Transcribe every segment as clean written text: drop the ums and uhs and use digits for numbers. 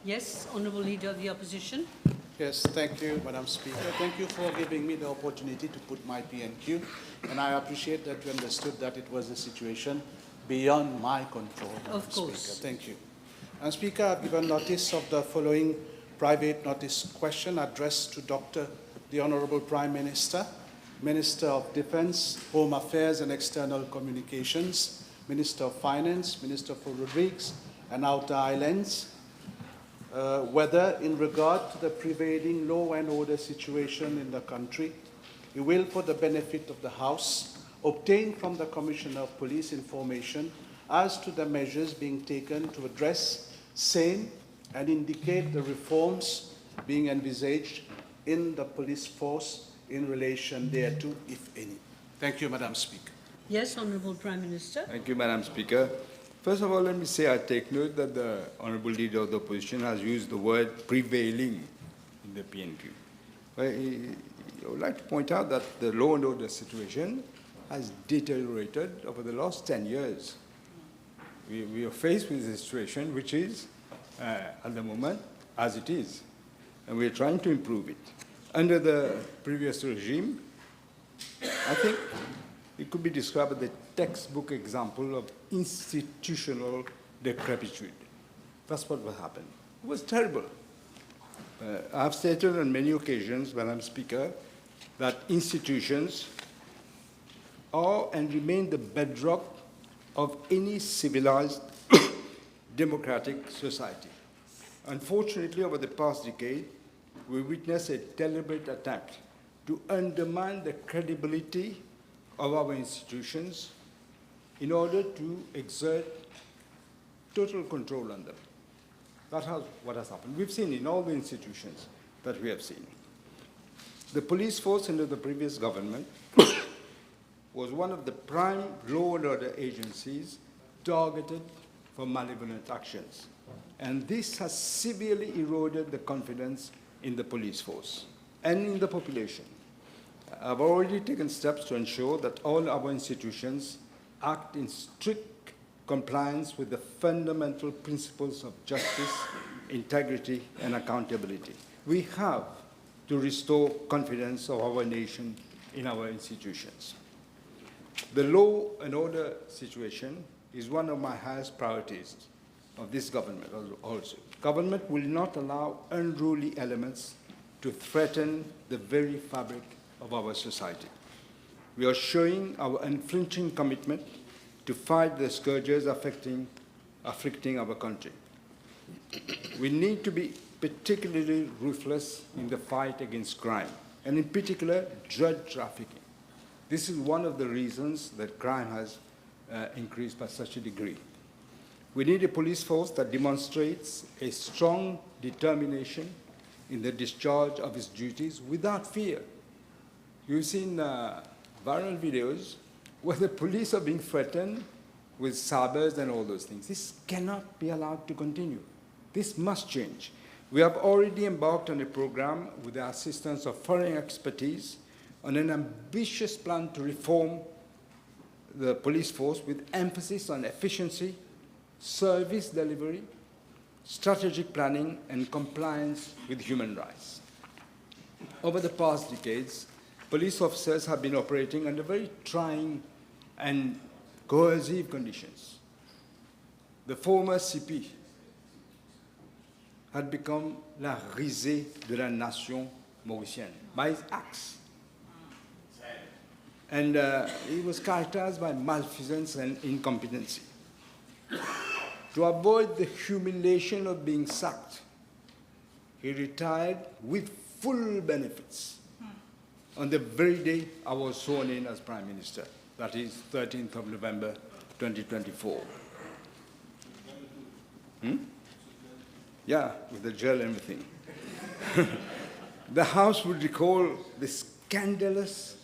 Yes, Honourable Leader of the Opposition. Yes, thank you, Madam Speaker. Thank you for giving me the opportunity to put my PNQ, and I appreciate that you understood that it was a situation beyond my control, Madam Of course. Speaker. Thank you. Madam Speaker, I've given notice of the following private notice question addressed to the Honourable Prime Minister, Minister of Defence, Home Affairs and External Communications, Minister of Finance, Minister for Rodrigues and Outer Islands, whether in regard to the prevailing law and order situation in the country, he will, for the benefit of the House, obtain from the Commissioner of Police information as to the measures being taken to address same and indicate the reforms being envisaged in the police force in relation thereto, if any. Thank you, Madam Speaker. Yes, Honourable Prime Minister. Thank you, Madam Speaker. First of all, let me say I take note that the Honourable Leader of the Opposition has used the word prevailing in the PNQ. I would like to point out that the law and order situation has deteriorated over the last 10 years. We are faced with a situation which is, at the moment, as it is, and we are trying to improve it. Under the previous regime, I think it could be described as the textbook example of institutional decrepitude. That's what will happen. It was terrible. I've stated on many occasions, Madam Speaker, that institutions are and remain the bedrock of any civilized democratic society. Unfortunately, over the past decade, we witnessed a deliberate attempt to undermine the credibility of our institutions in order to exert total control on them. That's what has happened. We've seen in all the institutions that we have seen. The police force under the previous government was one of the prime law and order agencies targeted for malevolent actions. And this has severely eroded the confidence in the police force and in the population. I've already taken steps to ensure that all our institutions act in strict compliance with the fundamental principles of justice, integrity, and accountability. We have to restore confidence of our nation in our institutions. The law and order situation is one of my highest priorities of this government also. Government will not allow unruly elements to threaten the very fabric of our society. We are showing our unflinching commitment to fight the scourges afflicting our country. We need to be particularly ruthless in the fight against crime, and in particular, drug trafficking. This is one of the reasons that crime has increased by such a degree. We need a police force that demonstrates a strong determination in the discharge of its duties without fear. You've seen viral videos where the police are being threatened with sabers and all those things. This cannot be allowed to continue. This must change. We have already embarked on a program with the assistance of foreign expertise on an ambitious plan to reform the police force with emphasis on efficiency, service delivery, strategic planning, and compliance with human rights. Over the past decades, police officers have been operating under very trying and coercive conditions. The former CP had become la risée de la nation mauricienne by his acts. And he was characterized by malfeasance and incompetency. To avoid the humiliation of being sacked, he retired with full benefits on the very day I was sworn in as Prime Minister, that is 13th of November 2024. Yeah, with the jail and everything. The House would recall the scandalous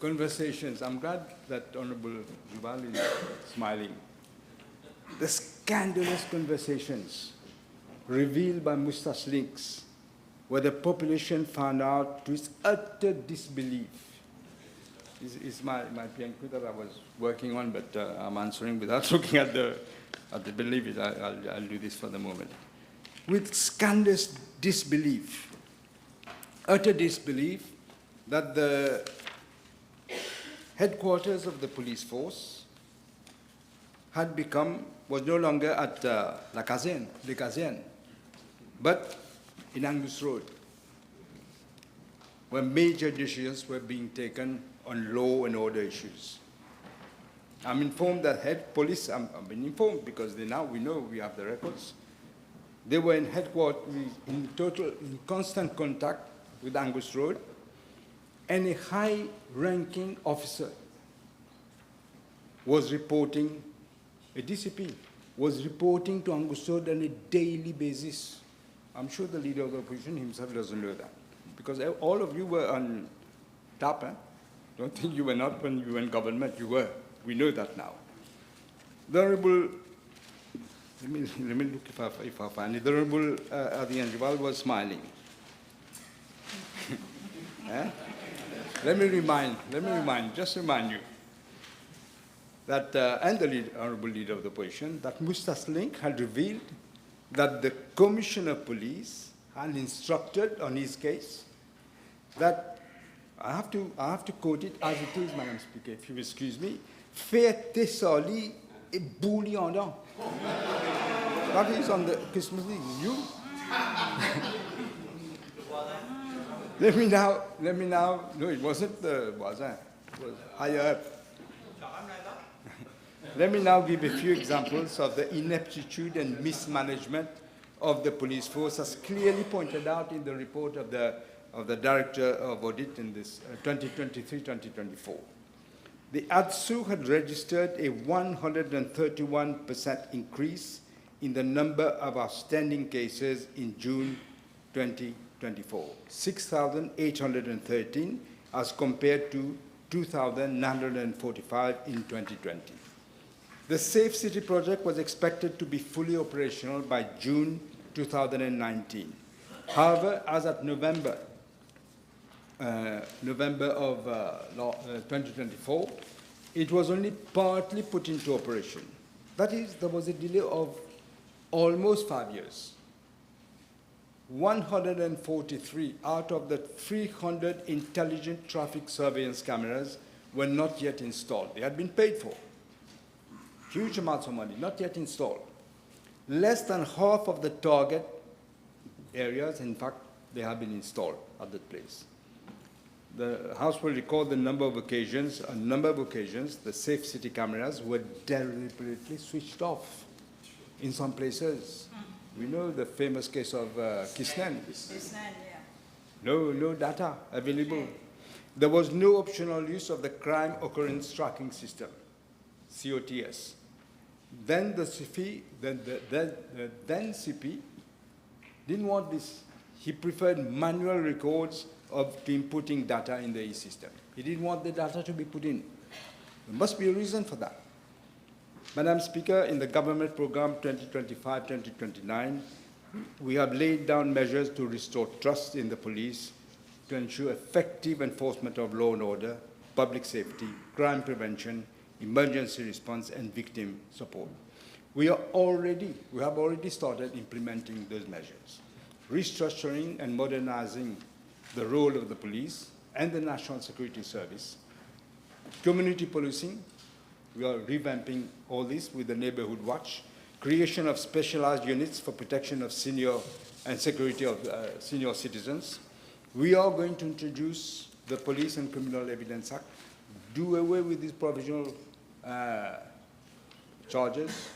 conversations. I'm glad that Honorable Jubal is smiling. The scandalous conversations revealed by Mustache Links, where the population found out to its utter disbelief. It's my PNQ that I was working on, but I'm answering without looking at the belief. I'll do this for the moment. with scandalous disbelief, utter disbelief, that the headquarters of the police force was no longer at La Caserne, but in Angus Road, where major decisions were being taken on law and order issues. I'm informed that head police, I've been informed because now we know, we have the records. They were in headquarters, in constant contact with Angus Road, and a high-ranking officer was reporting, a DCP was reporting to Angus Road on a daily basis. I'm sure the leader of the opposition himself doesn't know that, because all of you were on top. Don't think you were not when you were in government. You were. We know that now. The Honorable, let me look if I find it. The Honorable Adi Anjwal was smiling. Let me remind you that, and the Honorable Leader of the Opposition, that Mustas Link had revealed that the Commissioner of Police had instructed on his case that, I have to quote it as it is, Madam Speaker, if you excuse me, fête soli et bouillonnant. That is on the Christmas Eve. You? Let me now, no, it wasn't the Voisin, it was higher up. Let me now give a few examples of the ineptitude and mismanagement of the police force, as clearly pointed out in the report of the Director of Audit in this 2023-2024. The ADSU had registered a 131% increase in the number of outstanding cases in June 2024, 6,813 as compared to 2,945 in 2020. The Safe City project was expected to be fully operational by June 2019. However, as at November of 2024, it was only partly put into operation. That is, there was a delay of almost 5 years. 143 out of the 300 intelligent traffic surveillance cameras were not yet installed. They had been paid for. Huge amounts of money, not yet installed. Less than half of the target areas, in fact, they have been installed at that place. The House will recall the number of occasions, the Safe City cameras were deliberately switched off in some places. We know the famous case of Kisnan. No data available. There was no optional use of the Crime Occurrence Tracking System, COTS. Then the CP, then CP didn't want this. He preferred manual records of inputting data in the e-system. He didn't want the data to be put in. There must be a reason for that. Madam Speaker, in the government program 2025-2029, we have laid down measures to restore trust in the police, to ensure effective enforcement of law and order, public safety, crime prevention, emergency response, and victim support. We have already started implementing those measures, restructuring and modernizing the role of the police and the National Security Service. Community policing, we are revamping all this with the Neighborhood Watch, creation of specialized units for protection of senior and security of senior citizens. We are going to introduce the Police and Criminal Evidence Act, do away with these provisional charges.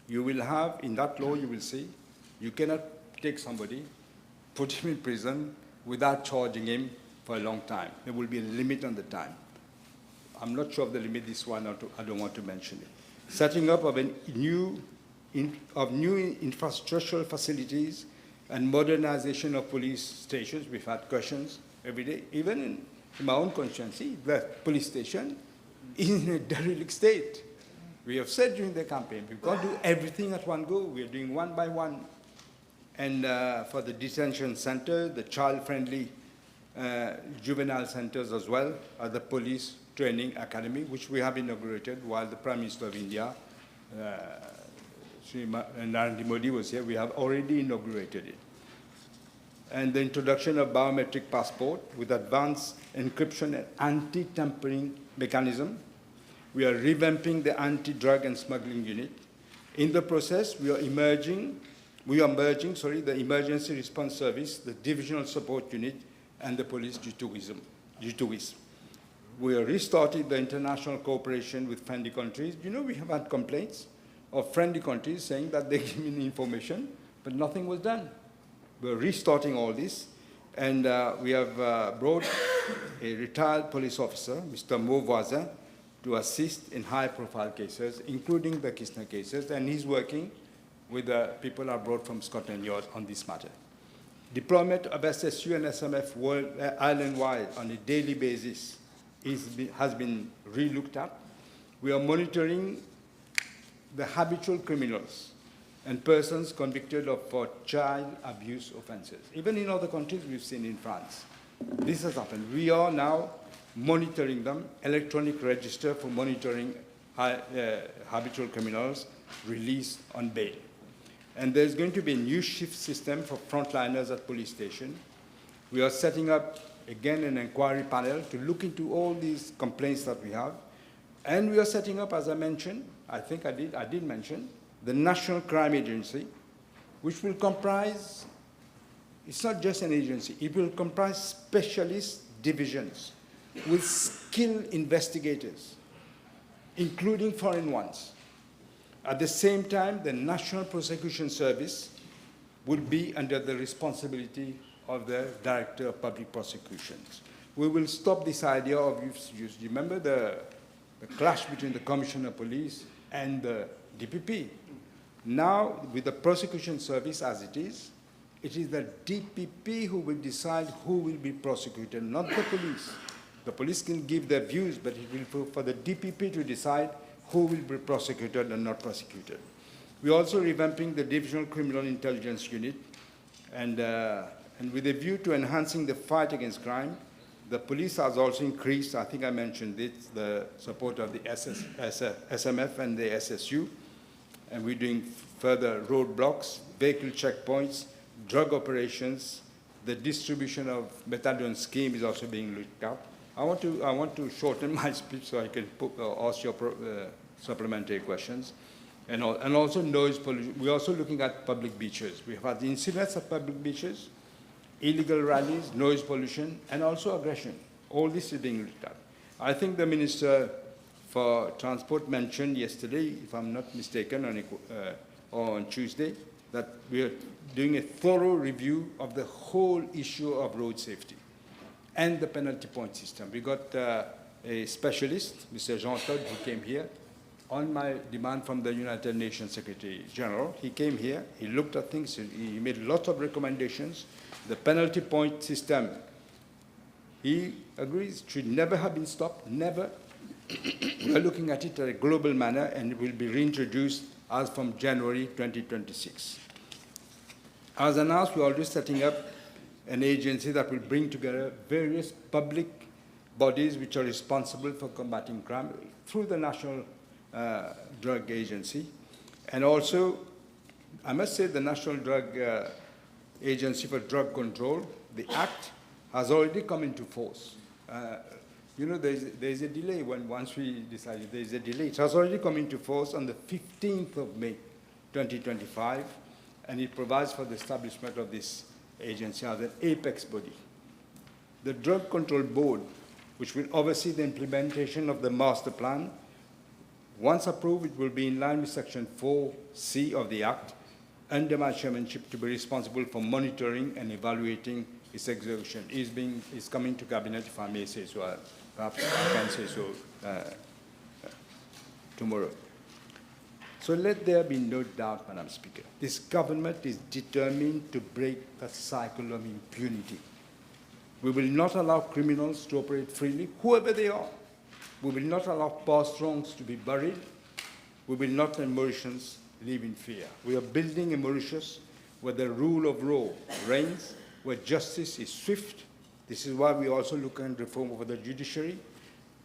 You will have, in that law, you will see, you cannot take somebody, put him in prison without charging him for a long time. There will be a limit on the time. I'm not sure of the limit this one, I don't want to mention it. Setting up of new infrastructural facilities and modernization of police stations. We've had questions every day, even in my own constituency, the police station is in a derelict state. We have said during the campaign, we can't do everything at one go. We are doing one by one. And for the detention center, the child-friendly juvenile centers as well, the police training academy, which we have inaugurated while the Prime Minister of India, Sri Narendra Modi was here, we have already inaugurated it. And the introduction of biometric passport with advanced encryption and anti-tampering mechanism. We are revamping the anti-drug and smuggling unit. In the process, we are merging the Emergency Response Service, the Divisional Support Unit, and the Police G2WIS. We are restarting the international cooperation with friendly countries. You know, we have had complaints of friendly countries saying that they give me information, but nothing was done. We're restarting all this, and we have brought a retired police officer, Mr. Mo Voisin, to assist in high-profile cases, including the Kisner cases, and he's working with the people I brought from Scotland Yard on this matter. Deployment of SSU and SMF island-wide on a daily basis has been re-looked at. We are monitoring the habitual criminals and persons convicted of child abuse offenses. Even in other countries, we've seen in France. This has happened. We are now monitoring them, electronic register for monitoring habitual criminals released on bail. And there's going to be a new shift system for frontliners at police station. We are setting up, again, an inquiry panel to look into all these complaints that we have. And we are setting up, as I mentioned, I did mention, the National Crime Agency, which will comprise, it's not just an agency, it will comprise specialist divisions with skilled investigators, including foreign ones. At the same time, the National Prosecution Service will be under the responsibility of the Director of Public Prosecutions. We will stop this idea of, you remember the clash between the Commissioner of Police and the DPP. Now, with the prosecution service as it is the DPP who will decide who will be prosecuted, not the police. The police can give their views, but it will be for the DPP to decide who will be prosecuted and not prosecuted. We're also revamping the Divisional Criminal Intelligence Unit, and with a view to enhancing the fight against crime, the police has also increased, I think I mentioned it, the support of the SMF and the SSU, and we're doing further roadblocks, vehicle checkpoints, drug operations. The distribution of methadone scheme is also being looked at. I want to shorten my speech so I can ask your supplementary questions. And also noise pollution. We're also looking at public beaches. We have had incidents at public beaches, illegal rallies, noise pollution, and also aggression. All this is being looked at. I think the Minister for Transport mentioned yesterday, if I'm not mistaken, on Tuesday, that we are doing a thorough review of the whole issue of road safety and the penalty point system. We got a specialist, Mr. Jean-Claude, who came here on my demand from the United Nations Secretary General. He came here, he looked at things, he made lots of recommendations. The penalty point system, he agrees, should never have been stopped, never. We are looking at it in a global manner, and it will be reintroduced as from January 2026. As announced, we are already setting up an agency that will bring together various public bodies which are responsible for combating crime through the National Drug Agency. And also, I must say, the National Drug Agency for Drug Control, the Act, has already come into force. You know, there's a delay once we decided there's a delay. It has already come into force on the 15th of May, 2025, and it provides for the establishment of this agency as an apex body. The Drug Control Board, which will oversee the implementation of the master plan, once approved, it will be in line with Section 4C of the Act, under my chairmanship, to be responsible for monitoring and evaluating its execution. It's coming to Cabinet, if I may say so. Perhaps I can say so tomorrow. So let there be no doubt, Madam Speaker, this government is determined to break the cycle of impunity. We will not allow criminals to operate freely, whoever they are. We will not allow past wrongs to be buried. We will not let Mauritians live in fear. We are building a Mauritius where the rule of law reigns, where justice is swift. This is why we also look at reform over the judiciary,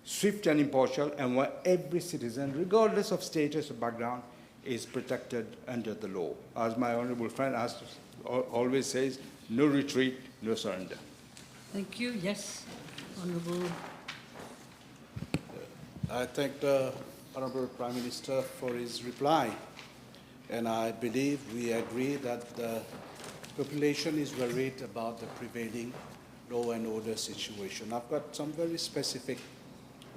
swift and impartial, and where every citizen, regardless of status or background, is protected under the law. As my honorable friend always says, no retreat, no surrender. Thank you. Yes, Honourable. I thank the Honorable Prime Minister for his reply, and I believe we agree that the population is worried about the prevailing law and order situation. I've got some very specific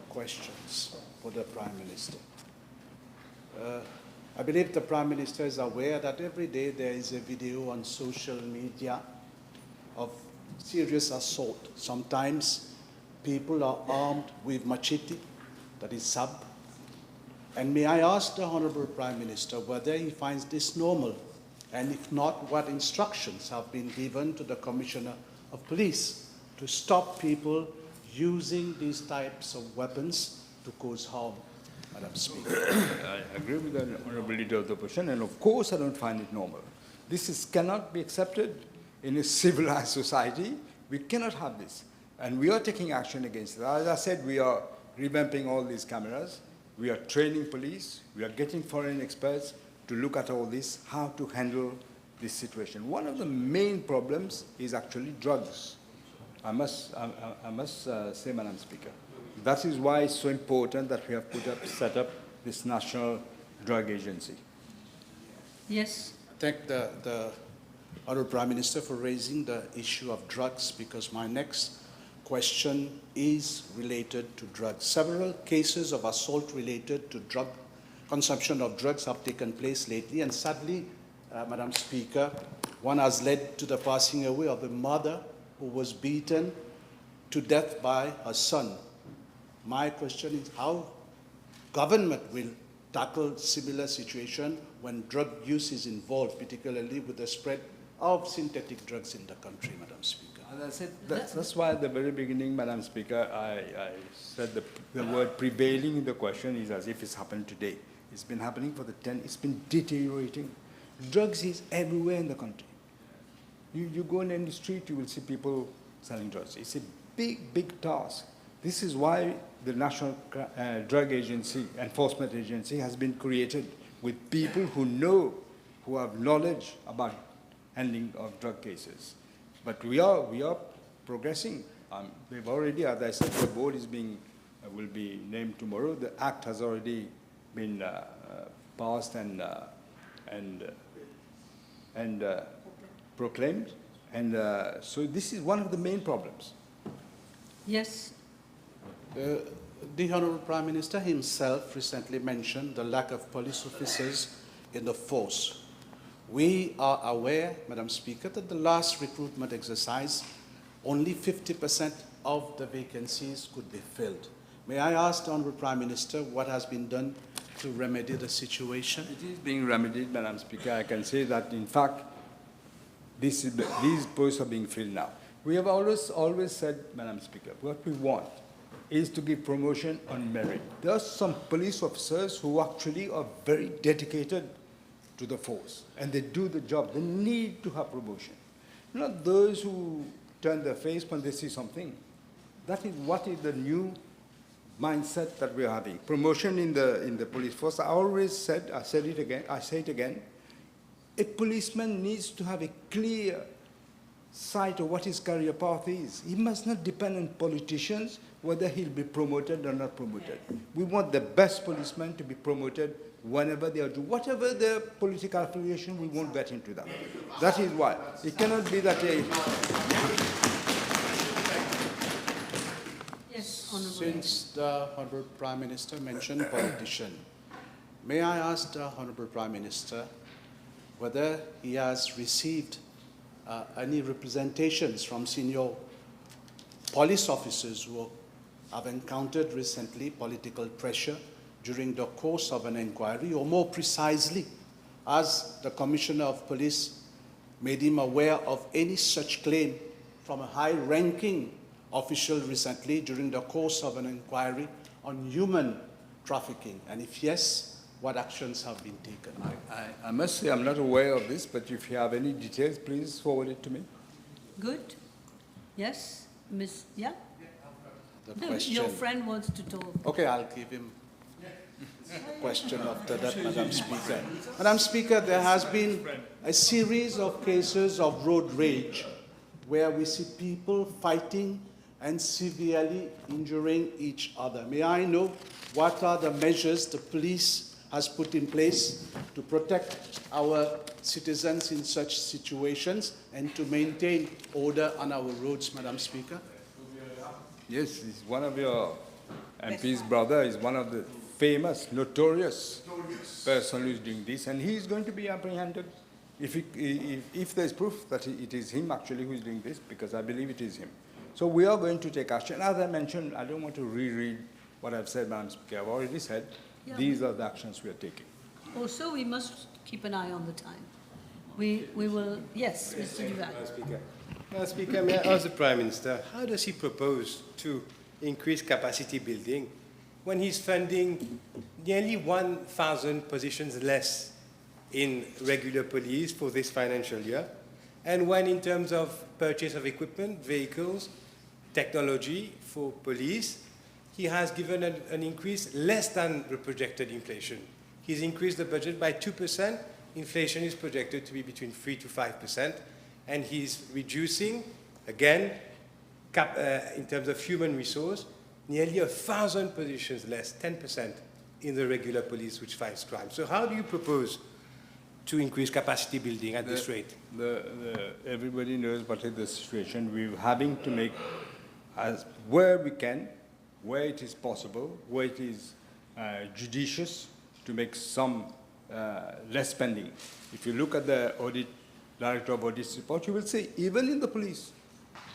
questions for the Prime Minister. I believe the Prime Minister is aware that every day there is a video on social media of serious assault. Sometimes people are armed with machete, that is sab. And may I ask the Honorable Prime Minister whether he finds this normal, and if not, what instructions have been given to the Commissioner of Police to stop people using these types of weapons to cause harm, Madam Speaker. I agree with the honorable leader of the opposition, and of course I don't find it normal. Cannot be accepted in a civilized society. We cannot have this. And we are taking action against it. As I said, we are revamping all these cameras. We are training police. We are getting foreign experts to look at all this, how to handle this situation. One of the main problems is actually drugs. I must say, Madam Speaker, that is why it's so important that we have set up this National Drug Agency. Yes. Thank the Honourable Prime Minister for raising the issue of drugs, because my next question is related to drugs. Several cases of assault related to consumption of drugs have taken place lately, and sadly, Madam Speaker, one has led to the passing away of a mother who was beaten to death by her son. My question is how government will tackle similar situation when drug use is involved, particularly with the spread of synthetic drugs in the country, Madam Speaker. As I said, that's why at the very beginning, Madam Speaker, I said the word prevailing in the question is as if it's happened today. It's been happening for it's been deteriorating. Drugs is everywhere in the country. You go in the street, you will see people selling drugs. It's a big, big task. This is why the National Drug Agency, Enforcement Agency has been created with people who have knowledge about handling of drug cases. But we are progressing. We've already, as I said, the board will be named tomorrow. The act has already been passed and proclaimed. And so this is one of the main problems. Yes. The Honourable Prime Minister himself recently mentioned the lack of police officers in the force. We are aware, Madam Speaker, that the last recruitment exercise, only 50% of the vacancies could be filled. May I ask the Honourable Prime Minister what has been done to remedy the situation? It is being remedied, Madam Speaker. I can say that, in fact, these posts are being filled now. We have always said, Madam Speaker, what we want is to give promotion on merit. There are some police officers who actually are very dedicated to the force, and they do the job. They need to have promotion. Not those who turn their face when they see something. That is what is the new mindset that we are having. Promotion in the police force. I always said, I say it again, a policeman needs to have a clear sight of what his career path is. He must not depend on politicians whether he'll be promoted or not promoted. We want the best policemen to be promoted whenever they are due. Whatever their political affiliation, we won't get into that. That is why. It cannot be that Yes, Honourable. Since the Honourable Prime Minister mentioned politician, may I ask the Honourable Prime Minister whether he has received any representations from senior police officers who have encountered recently political pressure during the course of an inquiry, or more precisely, as the Commissioner of Police made him aware of any such claim from a high-ranking official recently during the course of an inquiry on human trafficking? And if yes, what actions have been taken? I must say I'm not aware of this, but if you have any details, please forward it to me. Good. Yes, Miss. Yeah. The No, question. your friend wants to talk. Okay, I'll give him question after that, Madam Speaker. Madam Speaker, there has been a series of cases of road rage where we see people fighting and severely injuring each other. May I know what are the measures the police has put in place to protect our citizens in such situations and to maintain order on our roads, Madam Speaker? Yes, he's one of your MP's brother is one of the famous, notorious person who's doing this, and he is going to be apprehended if there's proof that it is him actually who is doing this, because I believe it is him. So we are going to take action. As I mentioned, I don't want to reread what I've said, Madam Speaker. I've already said these are the actions we are taking. Also, we must keep an eye on the time. We will, yes, Mr. Duval. Madam Speaker. Madam Speaker, may I ask the Prime Minister, how does he propose to increase capacity building when he's funding nearly 1,000 positions less in regular police for this financial year, and when in terms of purchase of equipment, vehicles, technology for police, he has given an increase less than the projected inflation. He's increased the budget by 2%. Inflation is projected to be between 3 to 5%, and he's reducing, again, in terms of human resource, nearly 1,000 positions less, 10% in the regular police which fights crime. So how do you propose to increase capacity building at this rate? Everybody knows what is the situation. We're having to make, as where we can, where it is possible, where it is judicious, to make some less spending. If you look at the Director of Audit's report, you will see, even in the police,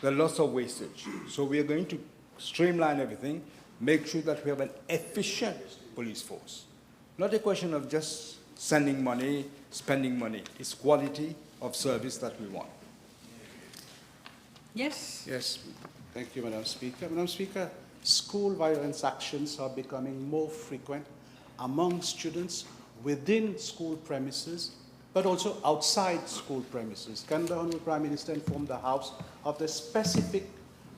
there are lots of wastage. So we are going to streamline everything, make sure that we have an efficient police force. Not a question of just sending money, spending money. It's quality of service that we want. Yes? Yes, thank you, Madam Speaker. Madam Speaker, school violence actions are becoming more frequent among students within school premises, but also outside school premises. Can the Honourable Prime Minister inform the House of the specific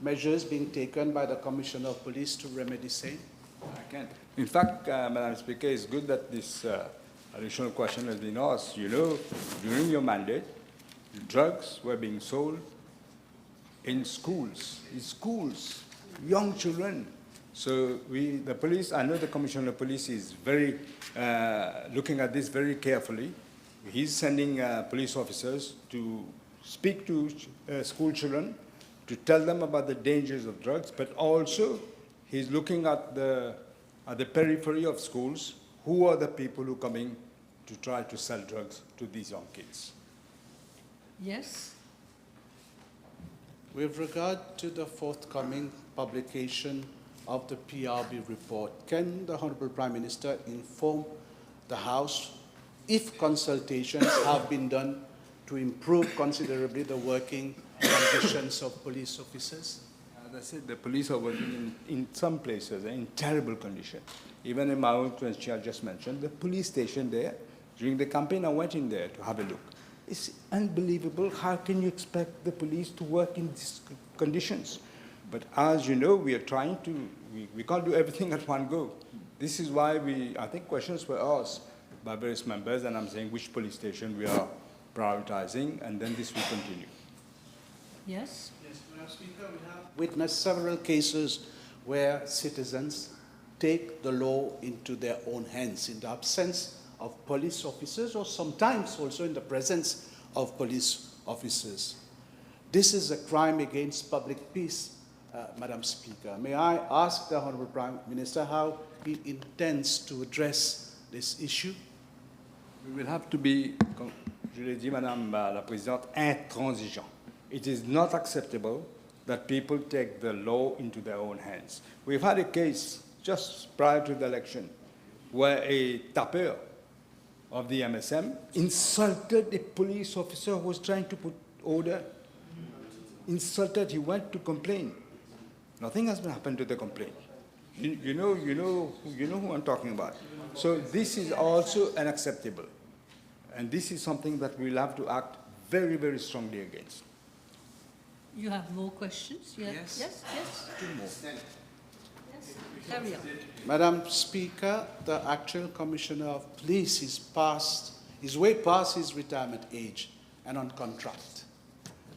measures being taken by the Commissioner of Police to remedy same? I can. In fact, Madam Speaker, it's good that this additional question has been asked. You know, during your mandate, drugs were being sold in schools, young children. So the police, I know the Commissioner of Police is very, looking at this very carefully. He's sending police officers to speak to school children, to tell them about the dangers of drugs, but also he's looking at the periphery of schools. Who are the people who are coming to try to sell drugs to these young kids? Yes? With regard to the forthcoming publication of the PRB report, can the Honourable Prime Minister inform the House if consultations have been done to improve considerably the working conditions of police officers? As I said, the police are working in some places in terrible condition. Even in my own constituency, I just mentioned, the police station there, during the campaign, I went in there to have a look. It's unbelievable. How can you expect the police to work in these conditions? But as you know, we are trying to, we can't do everything at one go. This is why I think questions were asked by various members, and I'm saying which police station we are prioritizing, and then this will continue. Yes? Yes, Madam Speaker, we have witnessed several cases where citizens take the law into their own hands in the absence of police officers, or sometimes also in the presence of police officers. This is a crime against public peace, Madam Speaker. May I ask the Honourable Prime Minister how he intends to address this issue? We will have to be, comme je l'ai dit, Madame la Présidente, intransigeant. It is not acceptable that people take the law into their own hands. We've had a case just prior to the election where a tapper of the MSM insulted a police officer who was trying to put order. Insulted, he went to complain. Nothing has been happened to the complaint. You know who I'm talking about. So this is also unacceptable. And this is something that we'll have to act very, very strongly against. You have more questions? Yes. Yes, yes. Two more. Carry on. Madam Speaker, the actual Commissioner of Police is way past his retirement age and on contract.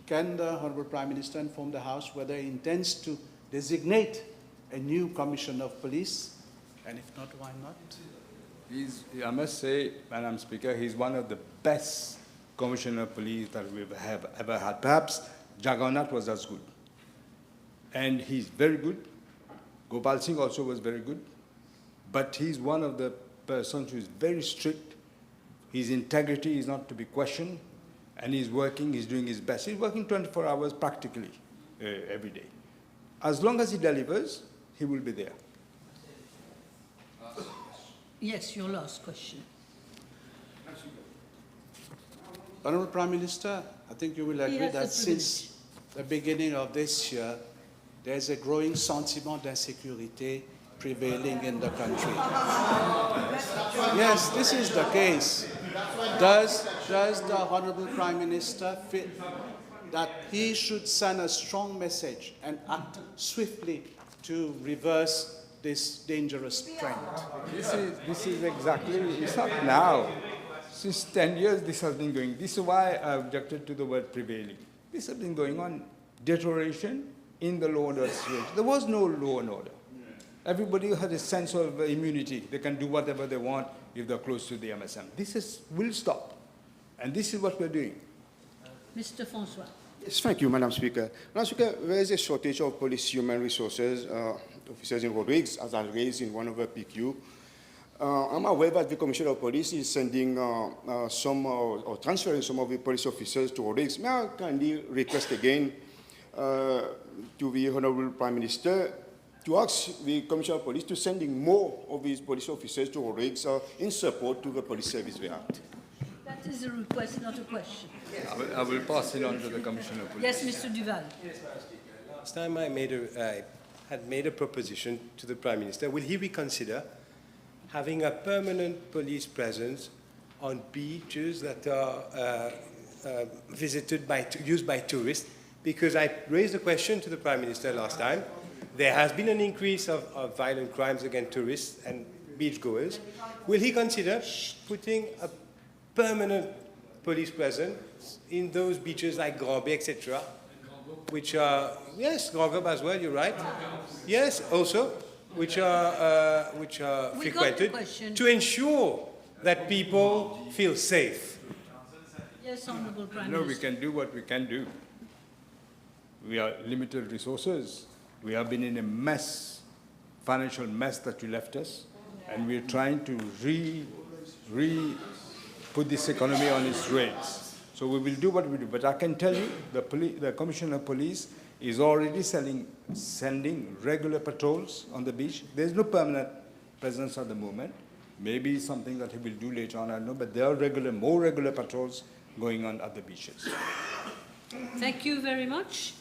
Can the Honorable Prime Minister inform the House whether he intends to designate a new Commissioner of Police? And if not, why not? I must say, Madam Speaker, he's one of the best Commissioner of Police that we have ever had. Perhaps Jagannath was as good. And he's very good. Gopal Singh also was very good. But he's one of the persons who is very strict. His integrity is not to be questioned. And he's working, he's doing his best. He's working 24 hours practically every day. As long as he delivers, he will be there. Yes, your last question. Honorable Prime Minister, I think you will agree has the that since the beginning of this year, there's a growing sentiment d'insécurité prevailing in the country. Yes, this is the case. Does the Honorable Prime Minister feel that he should send a strong message and act swiftly to reverse this dangerous trend? This is exactly, it's not now. Since 10 years this has been going. This is why I objected to the word prevailing. This has been going on. Deterioration in the law and order situation. There was no law and order. Everybody had a sense of immunity. They can do whatever they want if they're close to the MSM. Will stop. And this is what we're doing. Mr. Francois. Yes, thank you, Madam Speaker. Madam Speaker, there is a shortage of police human resources officers in Rodrigues, as I raised in one of the PQ. I'm aware that the Commissioner of Police is sending or transferring some of the police officers to Rodrigues. May I kindly request again to the Honorable Prime Minister to ask the Commissioner of Police to sending more of these police officers to Rodrigues in support to the Police Service Act. That is a request, not a question. I will pass it on to the Commissioner of Police. Yes, Mr. Duval. Last time I had made a proposition to the Prime Minister. Will he reconsider having a permanent police presence on beaches that are used by tourists? Because I raised the question to the Prime Minister last time. There has been an increase of violent crimes against tourists and beachgoers. Will he consider putting a permanent police presence in those beaches like Grand Bay, etc., which are, yes, Grand Bay as well, you're right. Yes, also, which are frequented to ensure that people feel safe. Yes, Honorable Prime No, we Minister. can do what we can do. We are limited resources. We have been in a mess, financial mess that you left us, and we're trying to put this economy on its rails. So we will do what we do. But I can tell you, the Commissioner of Police is already sending regular patrols on the beach. There's no permanent presence at the moment. Maybe something that he will do later on, I don't know, but there are more regular patrols going on at the beaches. Thank you very much.